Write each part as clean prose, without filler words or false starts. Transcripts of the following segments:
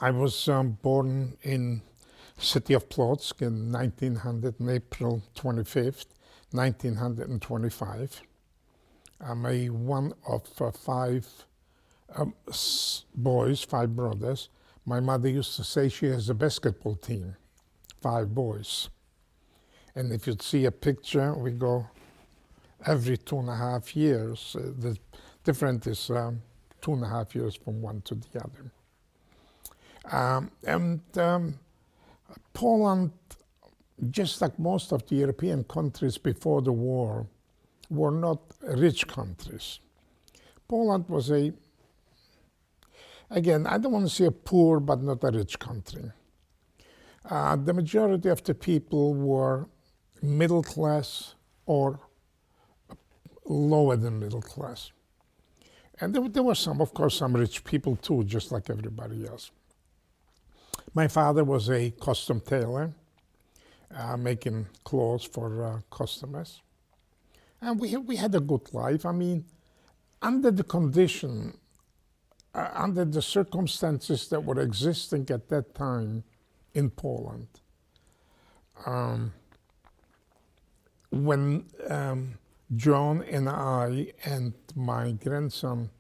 I was born in city of Plotzk in 1900, on April 25th, 1925. I'm one of five boys, five brothers. My mother used to say she has a basketball team, five boys. And if you'd see a picture, we go every 2.5 years. The difference is 2.5 years from one to the other. Poland, just like most of the European countries before the war, were not rich countries. Poland was again, I don't want to say a poor, but not a rich country. The majority of the people were middle class or lower than middle class. And there were some, of course, some rich people too, just like everybody else. My father was a costume tailor, making clothes for customers. And we had a good life. I mean, under the condition, under the circumstances that were existing at that time in Poland, when John and I and my grandson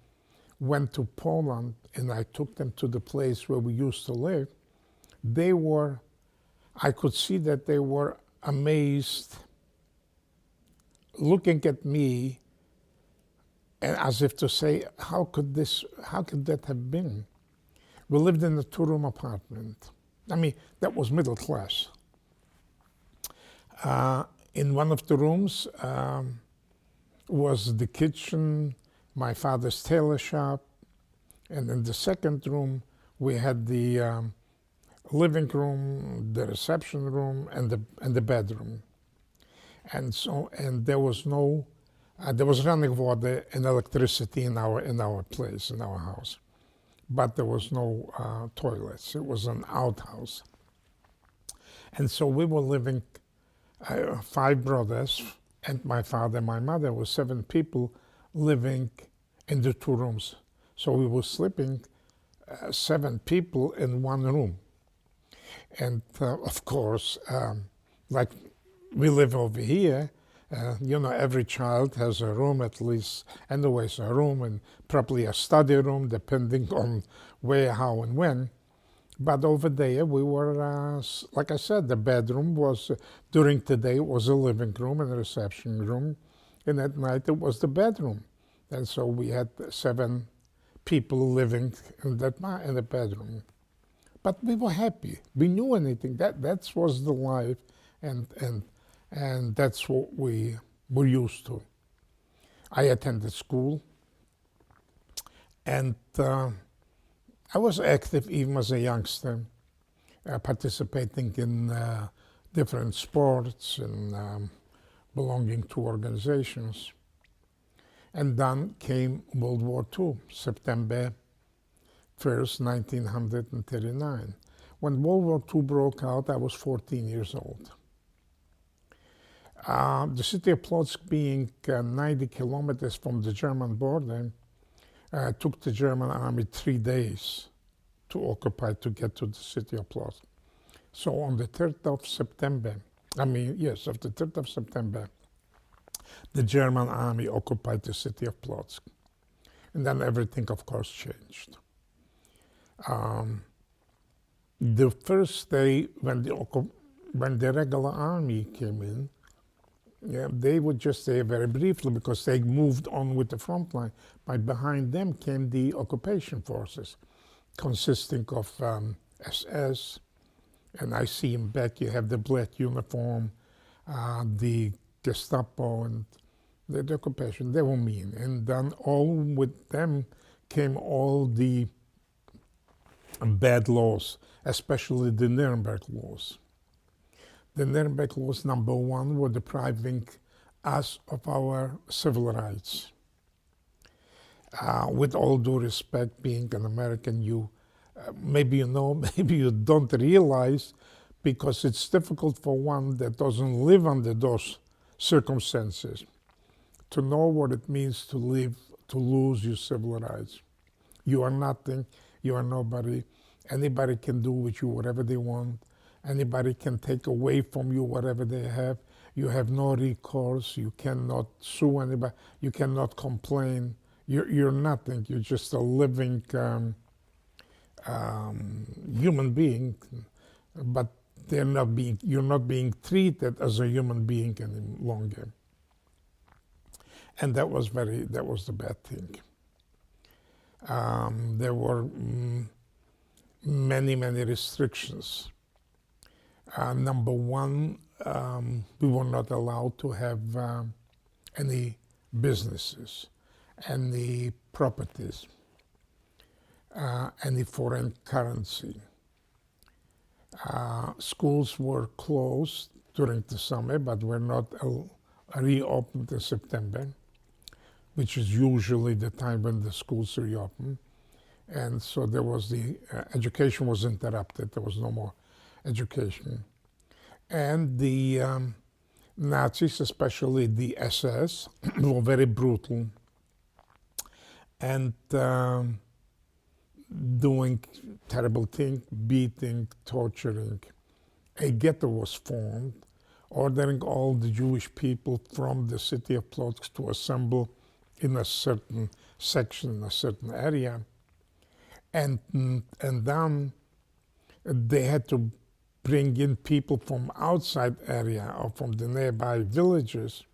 went to Poland and I took them to the place where we used to live, I could see that they were amazed, looking at me, and as if to say, how could that have been? We lived in a 2-room apartment. I mean, that was middle class. In one of the rooms was the kitchen, my father's tailor shop, and in the second room we had the living room, the reception room, and the bedroom. And there was there was running water and electricity in our place, in our house, but there was no toilets. It was an outhouse. And so we were living, 5 brothers and my father and my mother, was 7 people living in the 2 rooms. So we were sleeping 7 people in 1 room. And of course, like we live over here, every child has a room at least, anyways, a room and probably a study room, depending on where, how, and when. But over there, we were, like I said, the bedroom was, during the day, it was a living room and a reception room. And at night, it was the bedroom. And so we had 7 people living in the bedroom. But we were happy. We knew anything. That was the life, and that's what we were used to. I attended school, and I was active even as a youngster, participating in different sports and belonging to organizations. And then came World War II, September 1st, 1939. When World War II broke out, I was 14 years old. The city of Plotzk, being 90 kilometers from the German border, took the German army 3 days to occupy, to get to the city of Plotzk. So on the 3rd of September, of the 3rd of September, the German army occupied the city of Plotzk. And then everything, of course, changed. The first day when the regular army came in, they were just there very briefly because they moved on with the front line. But behind them came the occupation forces, consisting of SS, and I see in back you have the black uniform, the Gestapo, and the occupation. They were mean. And then all with them came all the bad laws, especially the Nuremberg laws. The Nuremberg laws, number 1, were depriving us of our civil rights. With all due respect, being an American, maybe you know, maybe you don't realize, because it's difficult for one that doesn't live under those circumstances to know what it means to lose your civil rights. You are nothing, you are nobody, Anybody can do with you whatever they want. Anybody can take away from you whatever they have. You have no recourse. You cannot sue anybody. You cannot complain. You're nothing. You're just a living human being, but you're not being treated as a human being any longer. And that was the bad thing. There were many restrictions. Number one, we were not allowed to have any businesses, any properties, any foreign currency. Schools were closed during the summer, but were not reopened in September, which is usually the time when the schools reopen. And so there was education was interrupted. There was no more education. And the Nazis, especially the SS, were very brutal and doing terrible things, beating, torturing. A ghetto was formed, ordering all the Jewish people from the city of Plotzk to assemble in a certain section, in a certain area. And then they had to bring in people from outside area or from the nearby villages.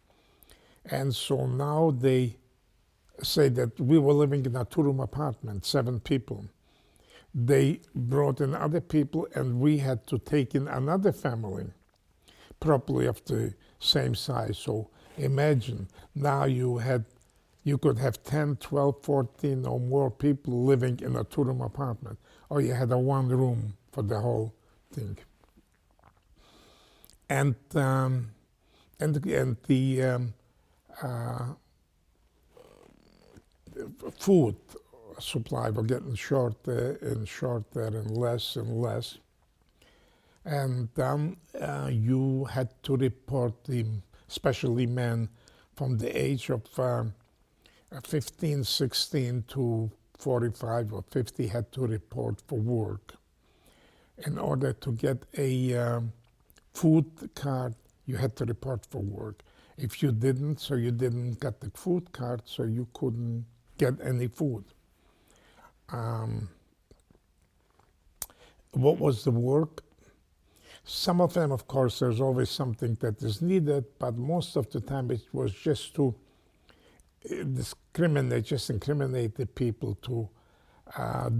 And so now they say that we were living in a two-room apartment, 7 people. They brought in other people, and we had to take in another family, probably of the same size. So imagine now you could have 10, 12, 14 or more people living in a two-room apartment, or you had a one room for the whole thing. And the food supply was getting shorter and shorter and less. And then you had to report especially men from the age of 15, 16 to 45 or 50 had to report for work. In order to get a food card, you had to report for work. If you didn't, so you didn't get the food card, so you couldn't get any food. What was the work? Some of them, of course, there's always something that is needed, but most of the time it was just to incriminate the people to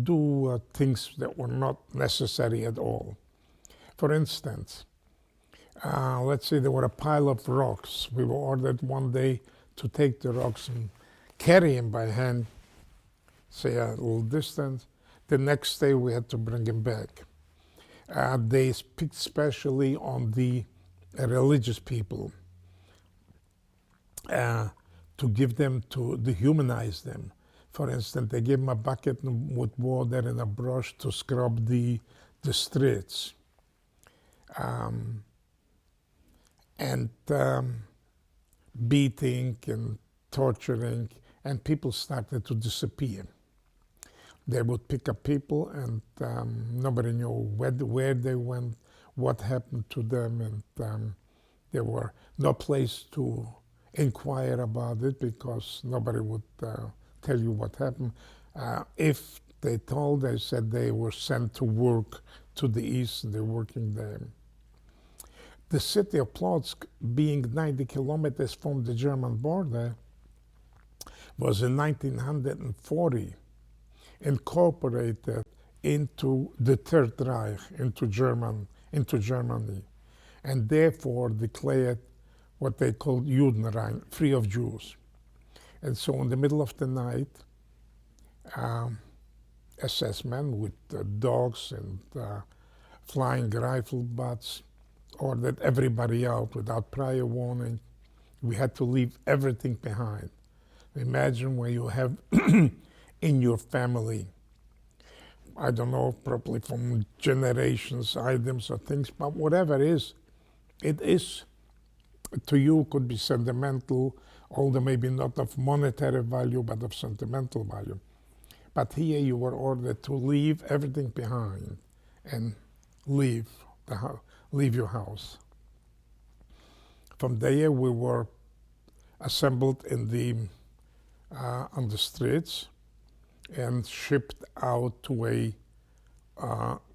do things that were not necessary at all. For instance, let's say there were a pile of rocks. We were ordered one day to take the rocks and carry them by hand, say a little distance. The next day we had to bring them back. They picked specially on the religious people to give them, to dehumanize them. For instance, they gave them a bucket with water and a brush to scrub the streets. And beating and torturing, and people started to disappear. They would pick up people, and nobody knew where they went, what happened to them, and there were no place to inquire about it because nobody would tell you what happened. If they told, they said they were sent to work to the east, and they're working there. The city of Plotzk, being 90 kilometers from the German border, was in 1940 incorporated into the Third Reich, into Germany, and therefore declared what they called Judenrein, free of Jews. And so in the middle of the night, SS men with dogs and flying rifle butts ordered everybody out without prior warning. We had to leave everything behind. Imagine where you have in your family, I don't know, probably from generations, items or things, but whatever it is, to you could be sentimental, although maybe not of monetary value, but of sentimental value. But here you were ordered to leave everything behind and leave leave your house. From there, we were assembled in on the streets and shipped out to a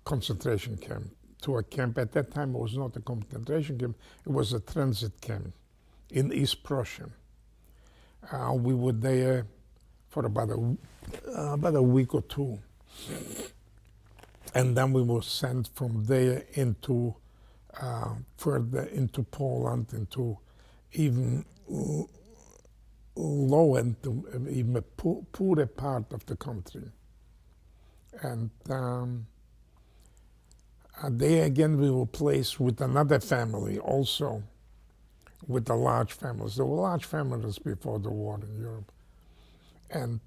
concentration camp. To a camp at that time, it was not a concentration camp; it was a transit camp in East Prussia. We were there for about a week or two, and then we were sent from there into further into Poland, into even low into even a poorer part of the country. And there again we were placed with another family also, with a large families. There were large families before the war in Europe. And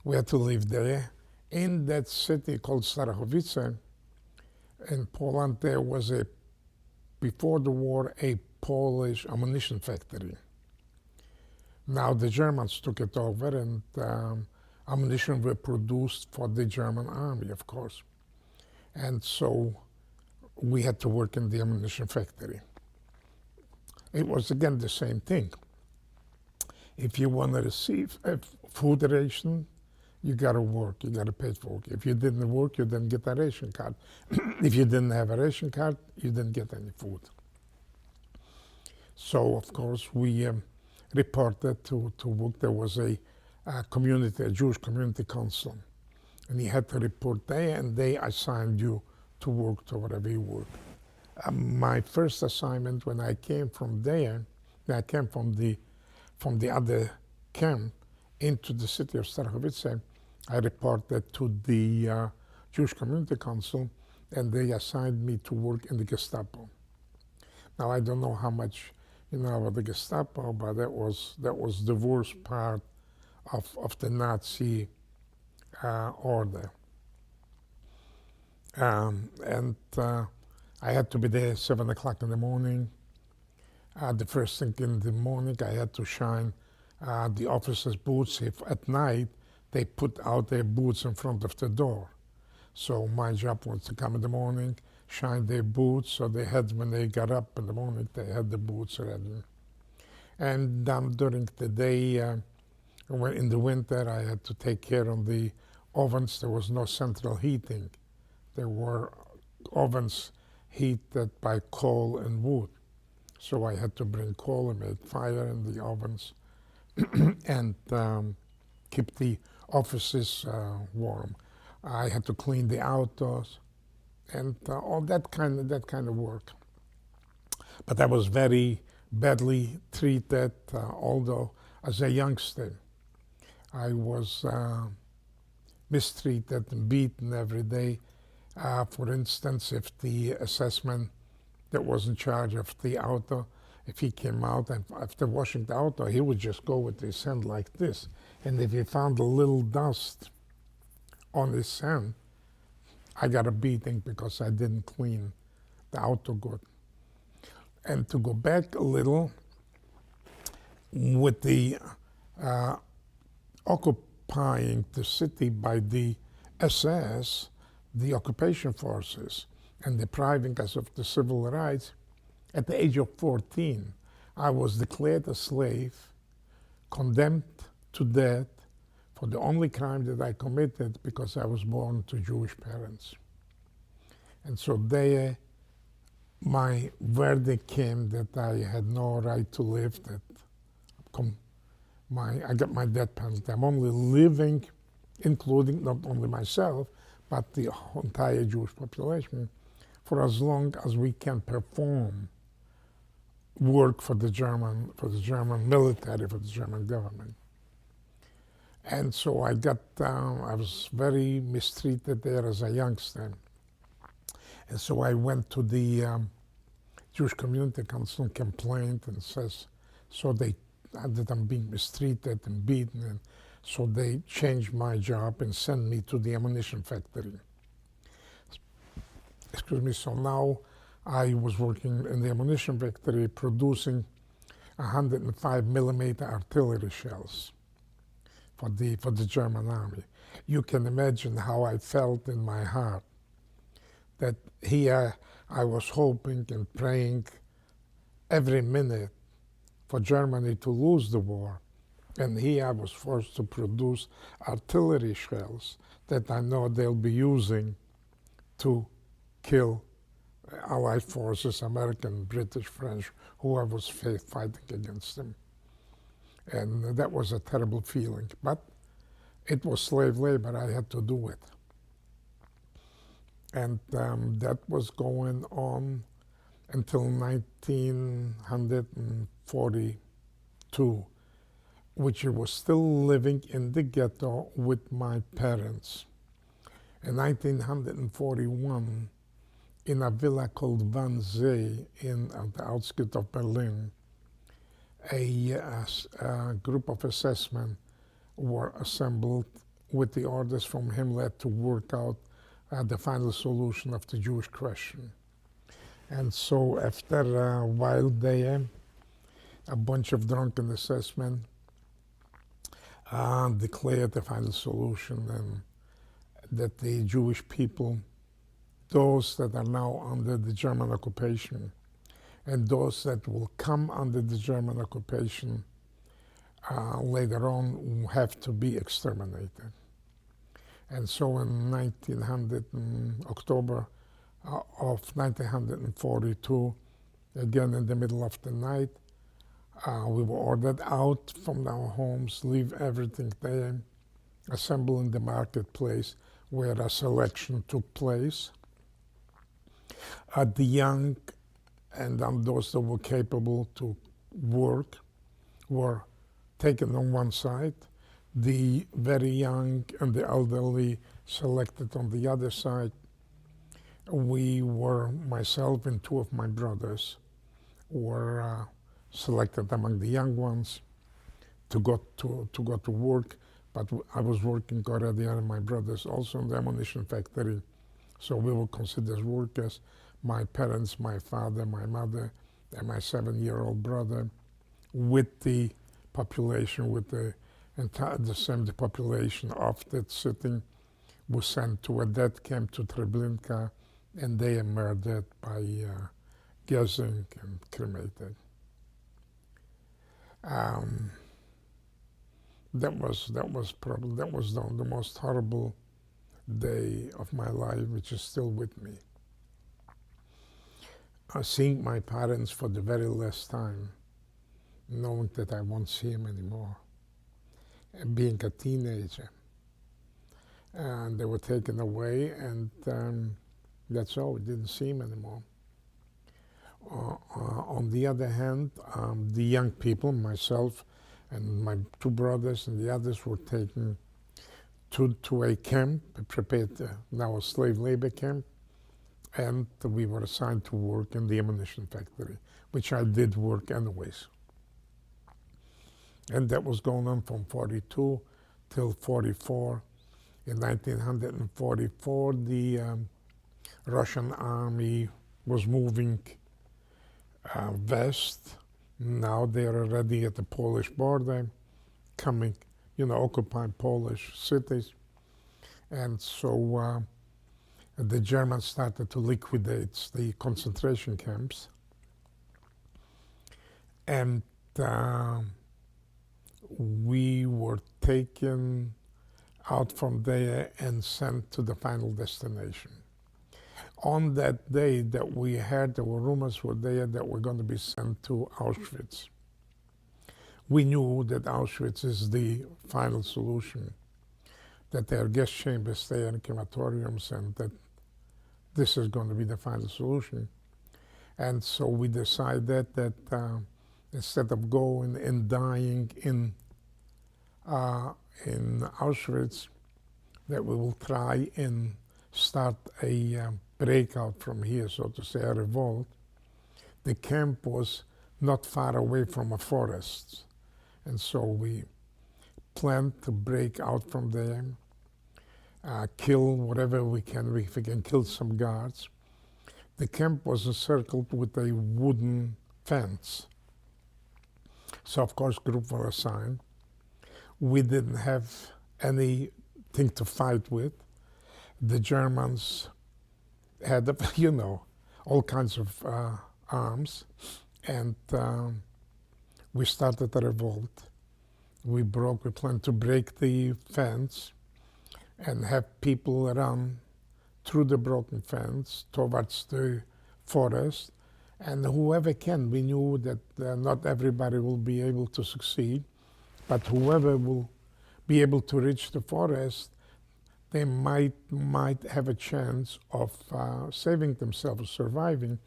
we had to live there. In that city called Starachowice in Poland, there was before the war, a Polish ammunition factory. Now the Germans took it over, and ammunition were produced for the German army, of course. And so we had to work in the ammunition factory. It was again the same thing. If you want to receive a food ration, you got to work, you got to pay for it. If you didn't work, you didn't get a ration card. If you didn't have a ration card, you didn't get any food. So, of course, we reported to work. There was a Jewish community council, and you had to report there, and they assigned you to work to wherever you work. My first assignment when I came from there, I came from the other camp into the city of Starachowice, I reported to the Jewish Community Council, and they assigned me to work in the Gestapo. Now I don't know how much you know about the Gestapo, but that was the worst part of the Nazi order. I had to be there at 7 o'clock in the morning. The first thing in the morning, I had to shine the officers' boots. If at night they put out their boots in front of the door. So my job was to come in the morning, shine their boots, so they had, when they got up in the morning, they had the boots ready. And during the day, in the winter, I had to take care of the ovens. There was no central heating. There were ovens heated by coal and wood. So I had to bring coal and make fire in the ovens and keep the offices warm. I had to clean the outdoors and all that kind of work. But I was very badly treated, although as a youngster I was mistreated and beaten every day. For instance, if the assessment that was in charge of the auto, if he came out and after washing the auto, he would just go with his hand like this. And if he found a little dust on his hand, I got a beating because I didn't clean the auto good. And to go back a little, with the occupying the city by the SS, the occupation forces, and depriving us of the civil rights, at the age of 14, I was declared a slave, condemned to death for the only crime that I committed because I was born to Jewish parents. And so there, my verdict came that I had no right to live, that I got my death penalty. I'm only living, including not only myself, but the entire Jewish population, for as long as we can perform work for the German military, for the German government. And so I was very mistreated there as a youngster. And so I went to the Jewish Community Council and complained and says, that I'm being mistreated and beaten. And so they changed my job and sent me to the ammunition factory. Excuse me, so now I was working in the ammunition factory producing 105 millimeter artillery shells for the German army. You can imagine how I felt in my heart that here I was hoping and praying every minute for Germany to lose the war. And here I was forced to produce artillery shells that I know they'll be using to kill Allied forces, American, British, French, whoever was fighting against them. And that was a terrible feeling. But it was slave labor, I had to do it. And that was going on until 1942, which I was still living in the ghetto with my parents. In 1941, in a villa called Wannsee in the outskirts of Berlin, a group of assessmen were assembled with the orders from Himmler to work out the final solution of the Jewish question. And so after a while there, a bunch of drunken assessmen declared the final solution, and that the Jewish people, those that are now under the German occupation and those that will come under the German occupation later on, have to be exterminated. And so in October of 1942, again in the middle of the night, we were ordered out from our homes, leave everything there, assemble in the marketplace where a selection took place. The young and those that were capable to work were taken on one side, the very young and the elderly selected on the other side. We were, myself and two of my brothers, were selected among the young ones to go to work, but I was working already, and my brothers also in the ammunition factory, so we were considered workers. My parents, my father, my mother, and my 7-year-old brother, with the population, with the same population of that city, was sent to a death camp to Treblinka, and they are murdered by gassing and cremated. That was the most horrible day of my life, which is still with me. Seeing my parents for the very last time, knowing that I won't see him anymore, and being a teenager. And they were taken away, and that's all, we didn't see him anymore. On the other hand, the young people, myself and my two brothers and the others, were taken to a camp, prepared, now a slave labor camp, and we were assigned to work in the ammunition factory, which I did work anyways. And that was going on from 42 till 44. In 1944, the Russian army was moving west. Now they're already at the Polish border, coming, occupying Polish cities. And so the Germans started to liquidate the concentration camps. And we were taken out from there and sent to the final destination. On that day that we heard, there were rumors were there that we're going to be sent to Auschwitz. We knew that Auschwitz is the final solution, that there are gas chambers there and crematoriums, and that this is going to be the final solution. And so we decided that instead of going and dying in Auschwitz, that we will try and start a breakout from here, so to say, a revolt. The camp was not far away from a forest, and so we planned to break out from there, kill whatever we can. If we can kill some guards. The camp was encircled with a wooden fence, So of course group were assigned. We didn't have anything to fight with. The Germans had, you know, all kinds of arms, and we started a revolt. We planned to break the fence and have people run through the broken fence towards the forest. And whoever can, we knew that not everybody will be able to succeed, but whoever will be able to reach the forest, they might have a chance of saving themselves, surviving,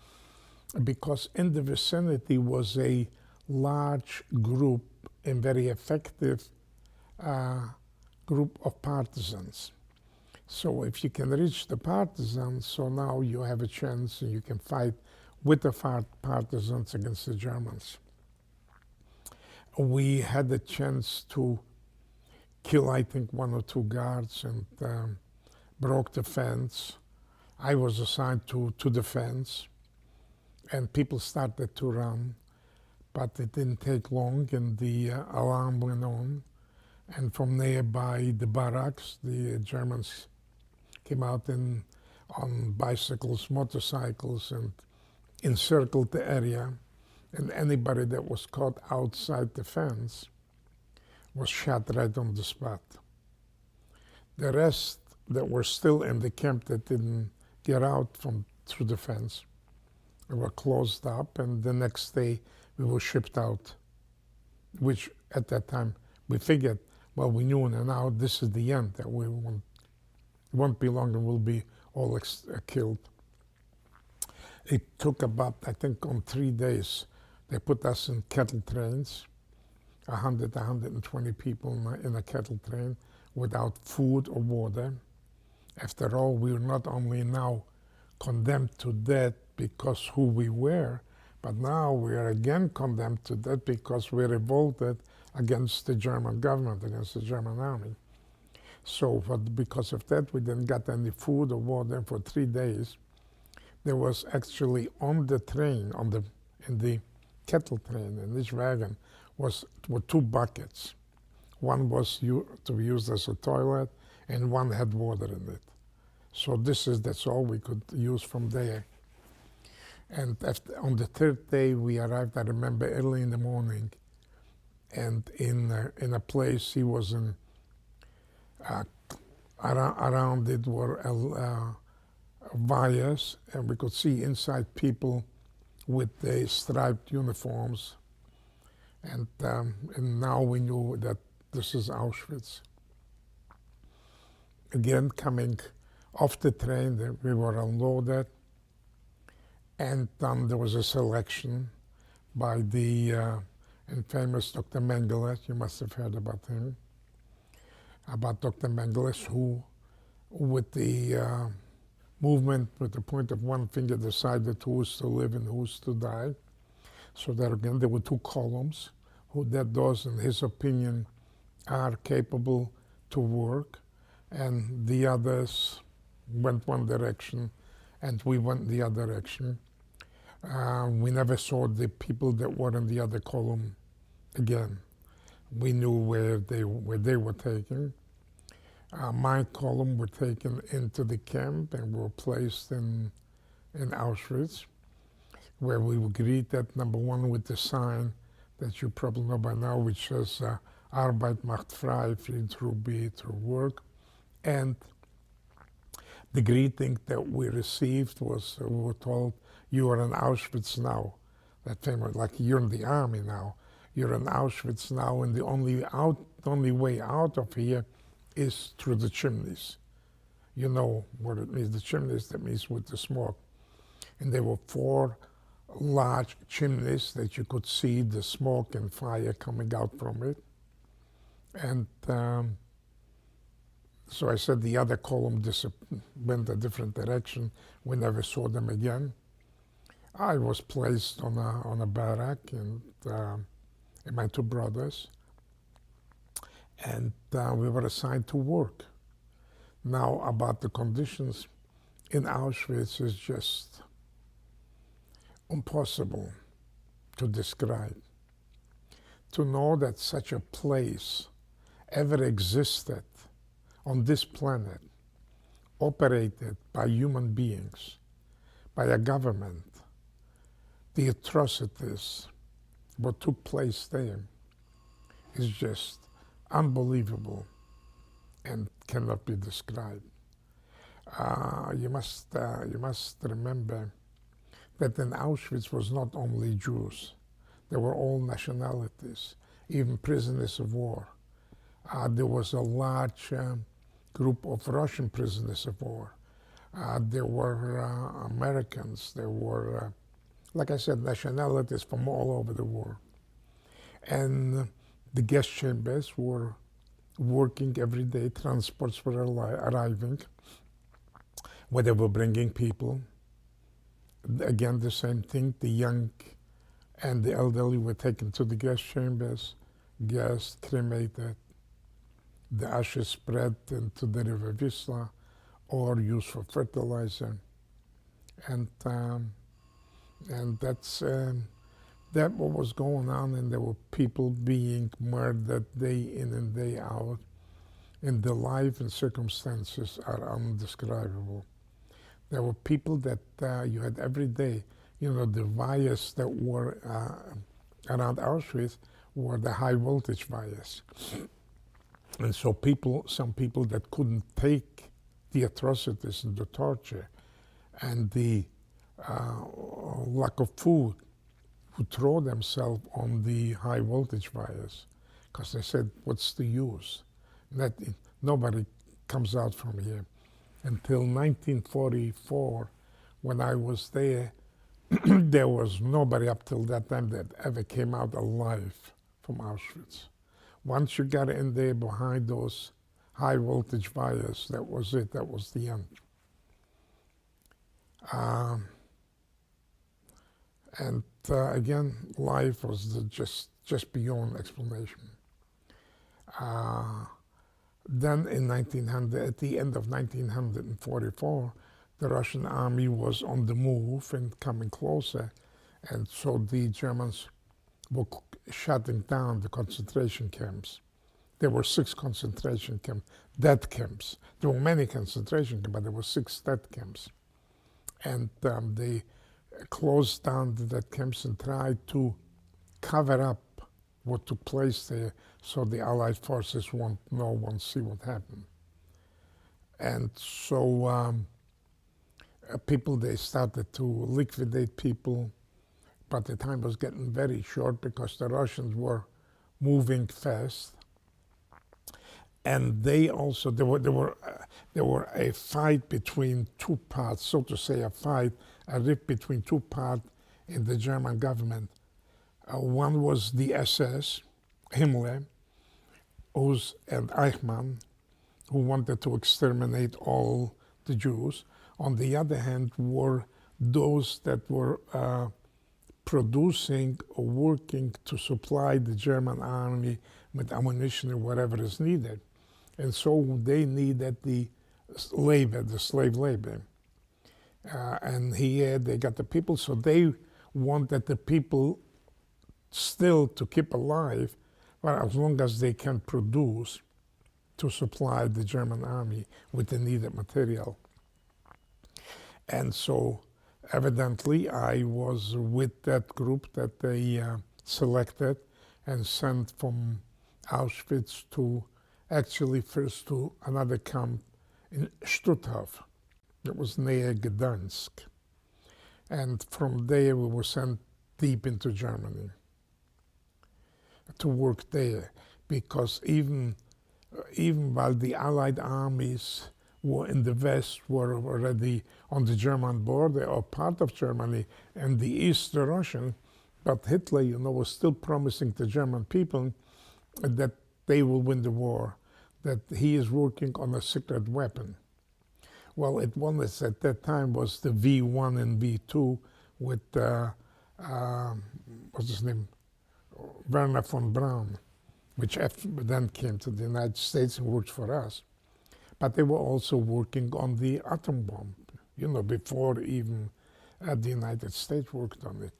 because in the vicinity was a large group and very effective group of partisans. So if you can reach the partisans, so now you have a chance and you can fight with the partisans against the Germans. We had a chance to kill, I think, 1 or 2 guards and broke the fence. I was assigned to the fence, and people started to run, but it didn't take long, and the alarm went on. And from nearby the barracks, the Germans came out on bicycles, motorcycles, and encircled the area. And anybody that was caught outside the fence was shot right on the spot. The rest that were still in the camp that didn't get out through the fence were closed up, and the next day we were shipped out, which at that time we figured, well, we knew now this is the end, that we won't be long and we'll be all killed. It took about, I think, on 3 days, they put us in cattle trains, 100, 120 people in a cattle train without food or water. After all, we were not only now condemned to death because who we were, but now we are again condemned to death because we revolted against the German government, against the German army. So because of that, we didn't get any food or water for 3 days. There was actually on the train, in the cattle train, in this wagon, were 2 buckets. One was to be used as a toilet, and one had water in it. So that's all we could use from there. And on the 3rd day, we arrived, I remember, early in the morning, and in a place he was in, around it were wires, and we could see inside people with the striped uniforms. And now we knew that this is Auschwitz. Again, coming off the train, we were unloaded, and there was a selection by the infamous Dr. Mengele. You must have heard about him, about Dr. Mengele, who, with the movement with the point of one finger, decided who was to live and who was to die. So that again, there were 2 columns, those, in his opinion, are capable to work, and the others went one direction, and we went the other direction. We never saw the people that were in the other column again. We knew where they were taken. My column were taken into the camp and were placed in Auschwitz, where we were greeted, number 1, with the sign that you probably know by now, which says Arbeit macht frei, free through work. And the greeting that we received was, we were told, you are in Auschwitz now. That famous, like, you're in the army now. You're in Auschwitz now, and the only way out of here is through the chimneys. You know what it means, the chimneys, that means with the smoke. And there were 4 large chimneys that you could see the smoke and fire coming out from it. And so I said the other column went a different direction. We never saw them again. I was placed on a barrack, and my 2 brothers, and we were assigned to work. Now, about the conditions in Auschwitz is just impossible to describe. to know that such a place ever existed on this planet, operated by human beings, by a government, the atrocities, what took place there is just unbelievable and cannot be described. You must remember that in Auschwitz was not only Jews, there were all nationalities, even prisoners of war. There was a large group of Russian prisoners of war. There were Americans, there were, like I said, nationalities from all over the world. And the gas chambers were working every day, transports were arriving, where they were bringing people. Again, the same thing, the young and the elderly were taken to the gas chambers, gassed, cremated, the ashes spread into the river Wisla or used for fertilizer. And that's that what was going on, and there were people being murdered day in and day out, and the life and circumstances are undescribable. There were people that you had every day, you know, the wires that were around Auschwitz were the high voltage wires. And so some people that couldn't take the atrocities and the torture and the lack of food would throw themselves on the high voltage wires because they said, what's the use? Nobody comes out from here. Until 1944, when I was there, there was nobody up till that time that ever came out alive from Auschwitz. Once you got in there behind those high voltage wires, that was it, that was the end. And again, life was just beyond explanation. Then in 1900, at the end of 1944, the Russian army was on the move and coming closer, and so the Germans were shutting down the concentration camps. There were 6 concentration camps, death camps. There were many concentration camps, but there were 6 death camps. And they closed down the death camps and tried to cover up what took place there so the Allied forces won't know, won't see what happened. And so people, they started to liquidate people, but the time was getting very short because the Russians were moving fast. And they also, there were a fight between 2 parts, so to say, a rift between 2 parts in the German government. One was the SS, Himmler, and Eichmann, who wanted to exterminate all the Jews. On the other hand, were those that were producing or working to supply the German army with ammunition or whatever is needed. And so they needed the labor, the slave labor. And here they got the people, so they wanted the people still to keep alive, but as long as they can produce to supply the German army with the needed material. And so evidently I was with that group that they selected and sent from Auschwitz to, actually first to another camp in Stutthof. It was near Gdansk. And from there we were sent deep into Germany to work there, because even while the Allied armies were in the West, were already on the German border or part of Germany, and the East, the Russian, but Hitler, you know, was still promising the German people that they will win the war, that he is working on a secret weapon. Well, it was at that time was the V1 and V2 with, what's his name? Werner von Braun, which then came to the United States and worked for us. But they were also working on the atom bomb, you know, before even the United States worked on it.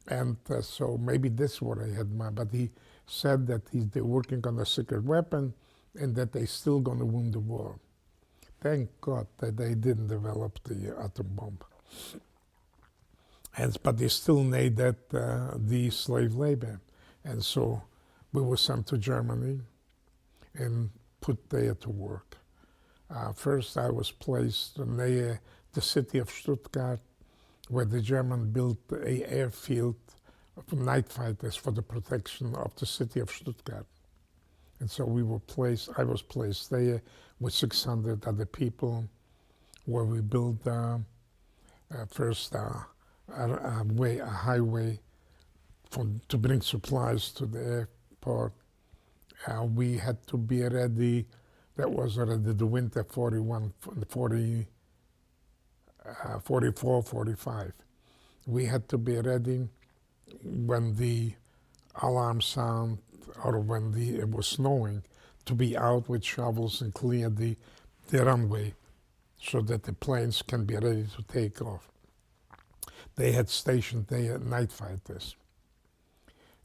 And so maybe that's what I had but he said that they're working on a secret weapon and that they're still going to win the war. Thank God that they didn't develop the atom bomb. But they still needed the slave labor. And so we were sent to Germany and put there to work. First, I was placed near the city of Stuttgart, where the Germans built an airfield for night fighters for the protection of the city of Stuttgart. And so I was placed there with 600 other people, where we built first a highway to bring supplies to the airport. We had to be ready. That was already the winter 41, 40, 44, 45. We had to be ready when the alarm sound or when it was snowing, to be out with shovels and clear the runway so that the planes can be ready to take off. They had stationed there night fighters.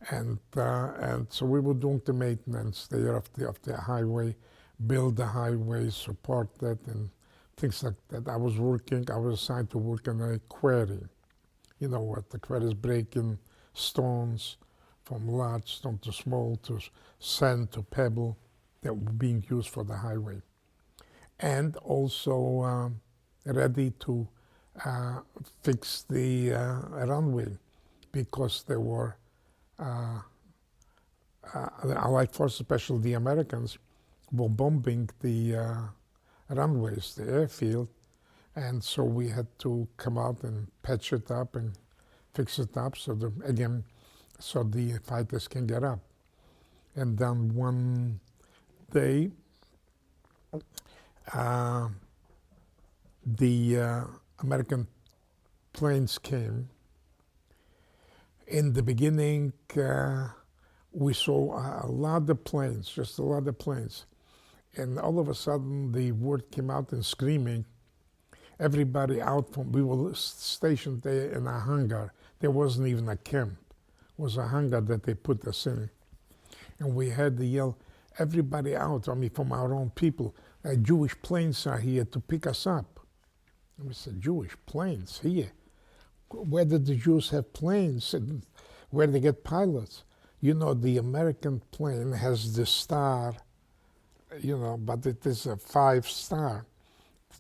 And so we were doing the maintenance there of the highway, build the highway, support that, and things like that. I was assigned to work in a quarry. You know what, the quarry is breaking stones from large stone to small, to sand to pebble that were being used for the highway. And also ready to fix the runway, because there were the Allied forces, especially the Americans, were bombing the runways, the airfield, and so we had to come out and patch it up and fix it up so the fighters can get up. And then one day, the American planes came. In the beginning, we saw a lot of planes, just a lot of planes. And all of a sudden, the word came out in screaming. Everybody we were stationed there in a hangar. There wasn't even a camp. It was a hangar that they put us in. And we had to yell, everybody out, from our own people. Jewish planes are here to pick us up. And we said, Jewish planes here? Where did the Jews have planes? And where did they get pilots? You know, the American plane has the star, but it is a 5-star.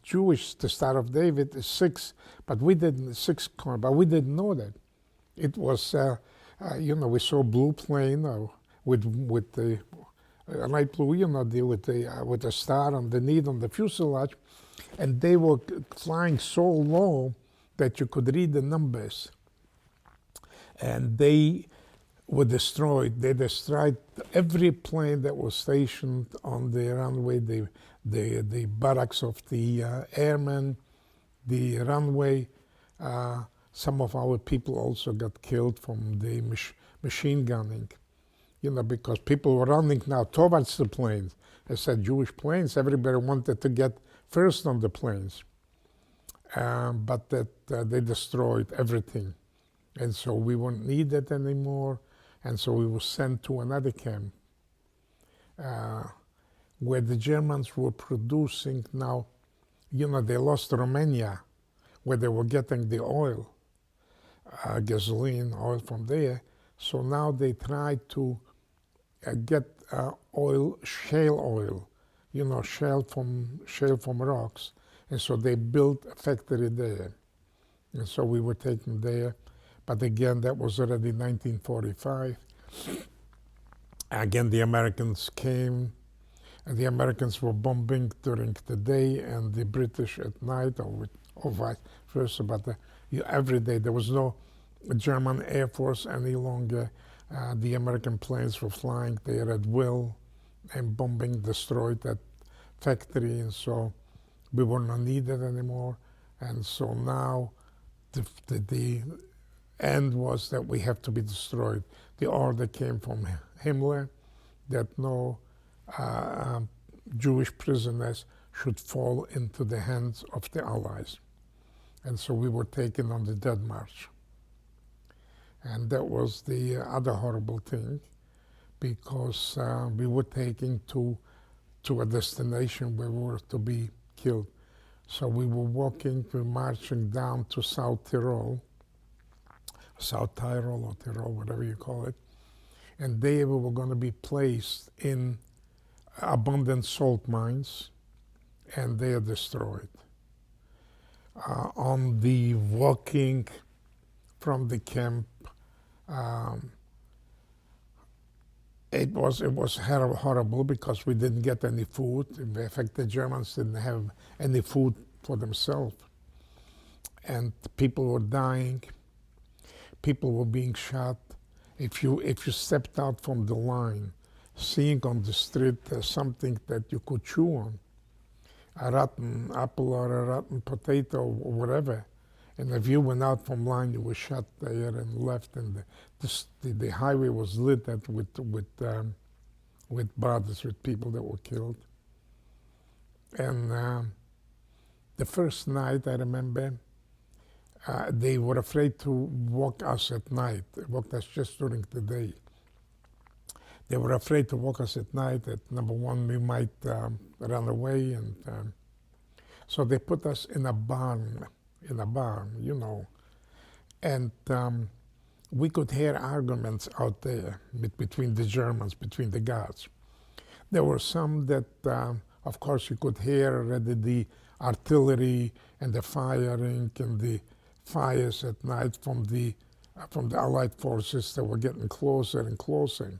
The Star of David is 6, but we didn't know that. It was, we saw blue plane with the light blue, with the star underneath on the fuselage, and they were flying so low that you could read the numbers. And they were destroyed. They destroyed every plane that was stationed on the runway, the barracks of the airmen, the runway. Some of our people also got killed from the machine gunning, because people were running now towards the planes. I said, Jewish planes, everybody wanted to get first on the planes. But they destroyed everything. And so we weren't needed anymore. And so we were sent to another camp where the Germans were producing now, they lost Romania, where they were getting the oil, gasoline, oil from there. So now they tried to get shale oil, shale from rocks. And so they built a factory there. And so we were taken there. But again, that was already 1945. Again, the Americans came, and the Americans were bombing during the day and the British at night, or vice versa. But every day there was no German Air Force any longer. The American planes were flying there at will and bombing, destroyed that factory, and so we were not needed anymore. And so now the end was that we have to be destroyed. The order came from Himmler that no Jewish prisoners should fall into the hands of the Allies. And so we were taken on the Dead March. And that was the other horrible thing, because we were taken to a destination where we were to be killed. So we were marching down to South Tyrol, South Tyrol or Tyrol, whatever you call it. And there we were going to be placed in abundant salt mines, and they are destroyed. On the walking from the camp, it was horrible because we didn't get any food. In fact, the Germans didn't have any food for themselves, and people were dying. People were being shot. If you stepped out from the line, seeing on the street something that you could chew on, a rotten apple or a rotten potato or whatever, and if you went out from line, you were shot there and left, and the highway was lit with bodies, with people that were killed. And the first night, I remember, they were afraid to walk us at night. They walked us just during the day. They were afraid to walk us at night. That number one, we might run away, and so they put us in a barn, you know, and we could hear arguments out there between the Germans, between the guards. There were some that, of course, you could hear already the artillery and the firing and the fires at night from the Allied forces that were getting closer and closer.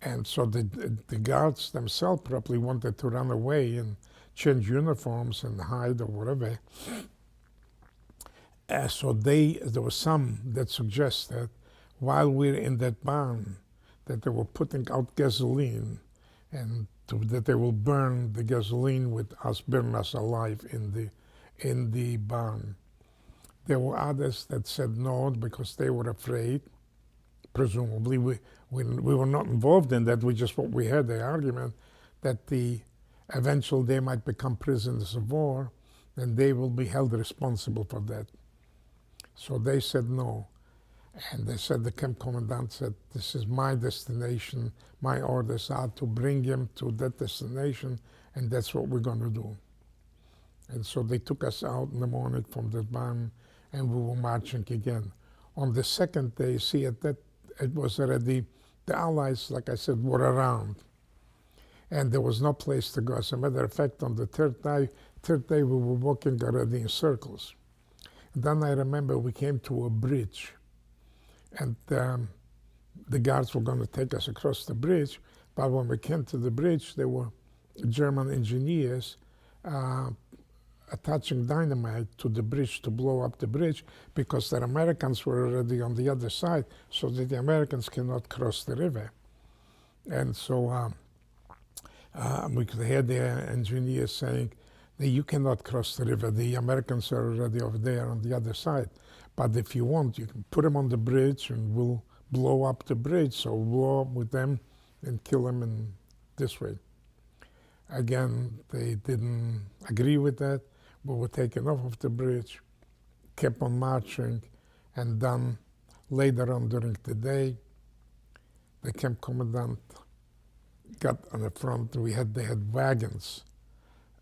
And so the guards themselves probably wanted to run away and change uniforms and hide or whatever. So there were some that suggested, while we're in that barn, that they were putting out gasoline, and that they will burn the gasoline with us, burn us alive in the barn. There were others that said no because they were afraid. Presumably, we were not involved in that. We had the argument that eventually they might become prisoners of war, and they will be held responsible for that. So they said no. And they said, the camp commandant said, this is my destination. My orders are to bring him to that destination, and that's what we're going to do. And so they took us out in the morning from the barn, and we were marching again. On the second day, it was already, the Allies, like I said, were around. And there was no place to go. As a matter of fact, on the third day we were walking already in circles. And then I remember we came to a bridge, and the guards were going to take us across the bridge. But when we came to the bridge, there were German engineers attaching dynamite to the bridge to blow up the bridge, because the Americans were already on the other side, so that the Americans cannot cross the river. And so we could hear the engineers saying that you cannot cross the river. The Americans are already over there on the other side. But if you want, you can put them on the bridge and we'll blow up the bridge. So we'll blow up with them and kill them in this way. Again, they didn't agree with that. We were taken off of the bridge, kept on marching, and then later on during the day, the camp commandant got on the front. They had wagons.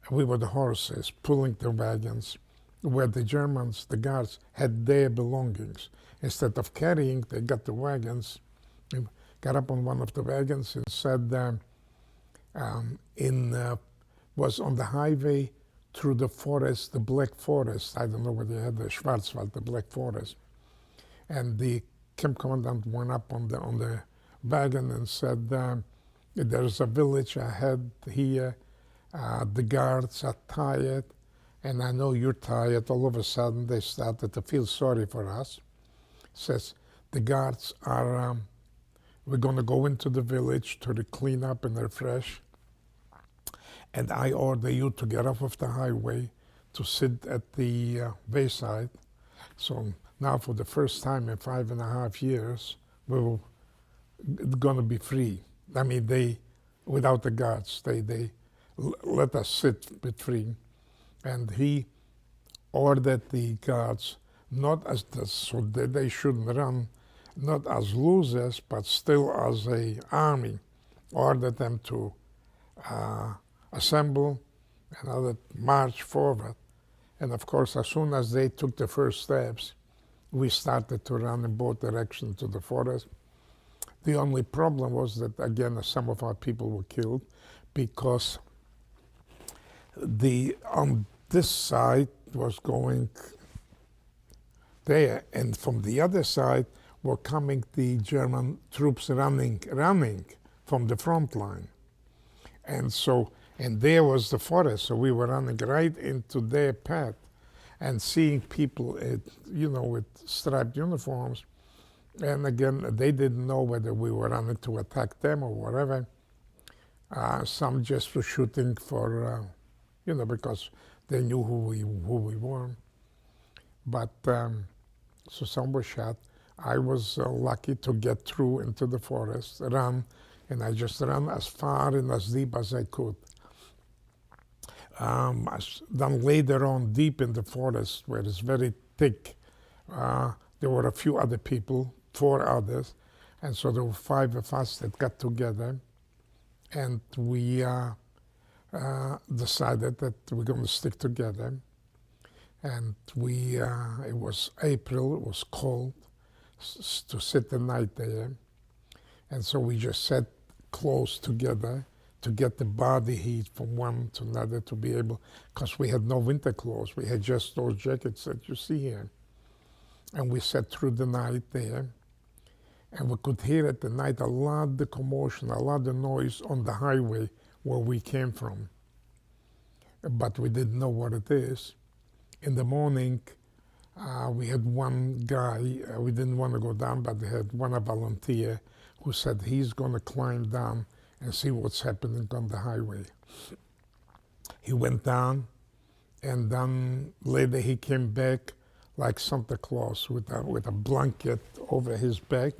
We were the horses pulling the wagons, where the Germans, the guards, had their belongings. Instead of carrying, they got the wagons, got up on one of the wagons and said, was on the highway through the forest, the Black Forest. I don't know where they had the Schwarzwald, the Black Forest. And the camp commandant went up on the wagon and said, there's a village ahead here. The guards are tired, and I know you're tired. All of a sudden, they started to feel sorry for us. Says, the guards are, we're going to go into the village to clean up and refresh. And I order you to get off of the highway to sit at the wayside. So now for the first time in 5.5 years, we were going to be free. I mean, without the guards, they let us sit free. And he ordered the guards not as so that they shouldn't run, not as losers, but still as a army. Ordered them to assemble and other march forward. And of course, as soon as they took the first steps, we started to run in both directions to the forest. The only problem was that, again, some of our people were killed because on this side was going there, and from the other side were coming the German troops running from the front line. And there was the forest, so we were running right into their path and seeing people, with striped uniforms. And again, they didn't know whether we were running to attack them or whatever. Some just were shooting for, because they knew who we were. But so some were shot. I was lucky to get through into the forest, run, and I just ran as far and as deep as I could. Then later on, deep in the forest, where it's very thick, there were a few other people, 4 others, and so there were 5 of us that got together, and we decided that we're going to stick together. And it was April, it was cold, to sit the night there, and so we just sat close together to get the body heat from one to another, to be able, because we had no winter clothes, we had just those jackets that you see here. And we sat through the night there, and we could hear at the night a lot of the commotion, a lot of noise on the highway where we came from. But we didn't know what it is. In the morning, we had one guy, we didn't want to go down, but they had one volunteer who said he's going to climb down and see what's happening on the highway. He went down, and then later he came back like Santa Claus with a blanket over his back,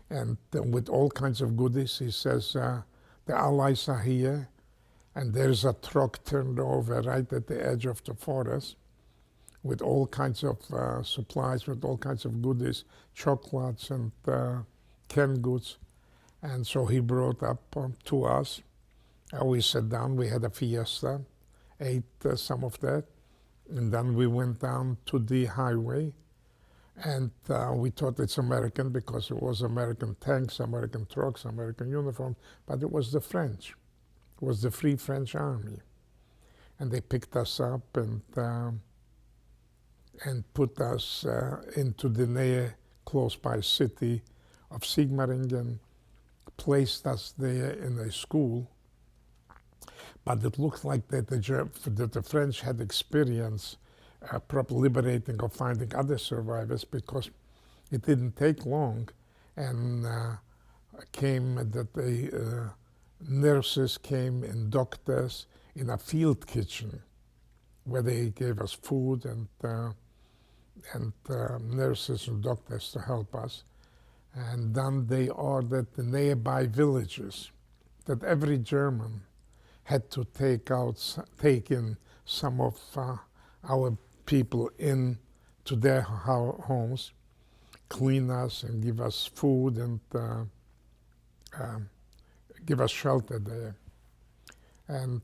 and with all kinds of goodies. He says, the Allies are here, and there's a truck turned over right at the edge of the forest with all kinds of supplies, with all kinds of goodies, chocolates and canned goods. And so he brought up to us. We sat down, we had a fiesta, ate some of that, and then we went down to the highway, and we thought it's American because it was American tanks, American trucks, American uniform, but it was the French. It was the Free French Army. And they picked us up and put us into the near close by city of Sigmaringen, placed us there in a school. But it looked like that the French had experience proper liberating or finding other survivors, because it didn't take long, and came that the nurses came and doctors in a field kitchen where they gave us food and nurses and doctors to help us. And then they ordered the nearby villages that every German had to take in some of our people in to their homes, clean us and give us food and give us shelter there. And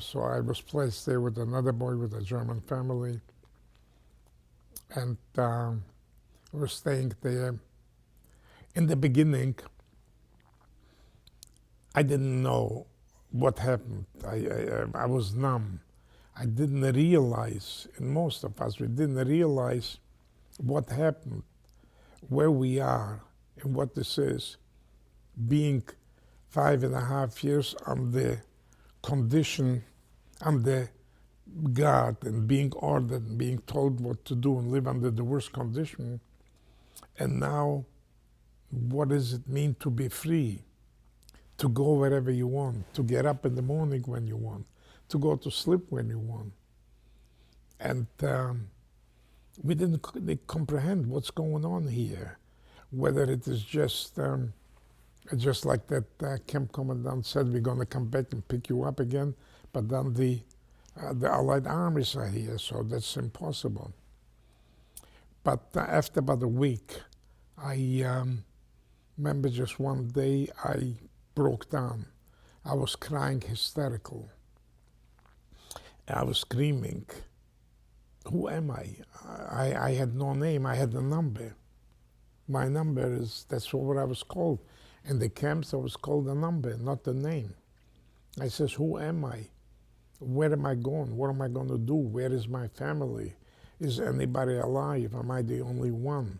so I was placed there with another boy with a German family, and we were staying there. In the beginning, I didn't know what happened. I was numb. I didn't realize, and most of us, we didn't realize what happened, where we are, and what this is. Being 5.5 years on the condition, on the guard, and being ordered, and being told what to do, and live under the worst condition. And now, what does it mean to be free? To go wherever you want, to get up in the morning when you want, to go to sleep when you want. And we didn't comprehend what's going on here, whether it is just like that camp commandant said, we're going to come back and pick you up again, but then the Allied armies are here, so that's impossible. But after about a week, I remember just one day I broke down. I was crying hysterical. I was screaming, who am I? I had no name, I had a number. My number is, that's what I was called. In the camps, I was called a number, not the name. I says, who am I? Where am I going? What am I going to do? Where is my family? Is anybody alive? Am I the only one?